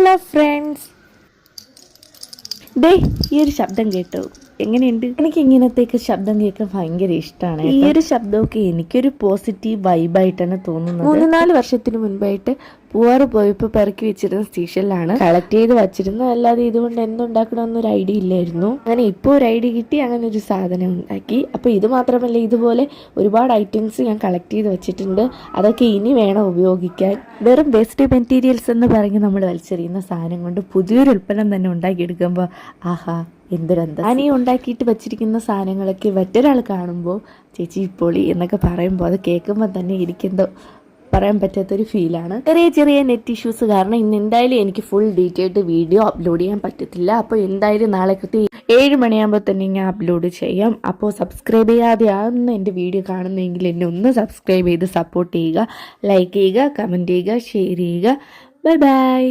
Hello friends, ദേ ഈ ഒരു ശബ്ദം കേട്ടോ, എങ്ങനെയുണ്ട്? എനിക്ക് ഇങ്ങനത്തേക്ക് ശബ്ദം കേൾക്കാൻ ഭയങ്കര ഇഷ്ടമാണ്. ഈ ഒരു ശബ്ദമൊക്കെ എനിക്കൊരു പോസിറ്റീവ് വൈബായിട്ടാണ് തോന്നുന്നത്. 3-4 വർഷത്തിന് മുൻപായിട്ട് പൂവാറ് പോയപ്പോൾ പെറുക്കി വെച്ചിരുന്ന സ്റ്റേഷനിലാണ് കളക്ട് ചെയ്ത് വച്ചിരുന്നത്. അല്ലാതെ ഇതുകൊണ്ട് എന്തുണ്ടാക്കണമെന്നൊരു ഐഡിയ ഇല്ലായിരുന്നു. അങ്ങനെ ഇപ്പോൾ ഒരു ഐഡിയ കിട്ടി, അങ്ങനെ ഒരു സാധനം ഉണ്ടാക്കി. അപ്പോൾ ഇത് മാത്രമല്ല, ഇതുപോലെ ഒരുപാട് ഐറ്റംസ് ഞാൻ കളക്ട് ചെയ്ത് വെച്ചിട്ടുണ്ട്. അതൊക്കെ ഇനി വേണം ഉപയോഗിക്കാൻ. വെറും വേസ്റ്റ് മെറ്റീരിയൽസ് എന്ന് പറഞ്ഞ് നമ്മൾ വലിച്ചെറിയുന്ന സാധനം കൊണ്ട് പുതിയൊരു ഉൽപ്പന്നം തന്നെ ഉണ്ടാക്കിയെടുക്കുമ്പോൾ ആഹാ എന്തൊരെന്താ. ഞാൻ ഈ ഉണ്ടാക്കിയിട്ട് വെച്ചിരിക്കുന്ന സാധനങ്ങളൊക്കെ മറ്റൊരാൾ കാണുമ്പോൾ ചേച്ചി പൊളി എന്നൊക്കെ പറയുമ്പോൾ അത് കേൾക്കുമ്പോൾ തന്നെ എനിക്കെന്തോ പറയാൻ പറ്റാത്തൊരു ഫീലാണ്. ചെറിയ നെറ്റ് ഇഷ്യൂസ് കാരണം ഇന്ന് എന്തായാലും എനിക്ക് ഫുൾ ഡീറ്റെയിൽഡ് വീഡിയോ അപ്ലോഡ് ചെയ്യാൻ പറ്റത്തില്ല. അപ്പോൾ എന്തായാലും നാളെ കൃത്യം 7 മണിയാകുമ്പോൾ തന്നെ ഞാൻ അപ്ലോഡ് ചെയ്യാം. അപ്പോൾ സബ്സ്ക്രൈബ് ചെയ്യാതെയാണ് എൻ്റെ വീഡിയോ കാണുന്നതെങ്കിൽ എന്നെ ഒന്ന് സബ്സ്ക്രൈബ് ചെയ്ത് സപ്പോർട്ട് ചെയ്യുക, ലൈക്ക് ചെയ്യുക, കമൻറ്റ് ചെയ്യുക, ഷെയർ ചെയ്യുക. Bye bye.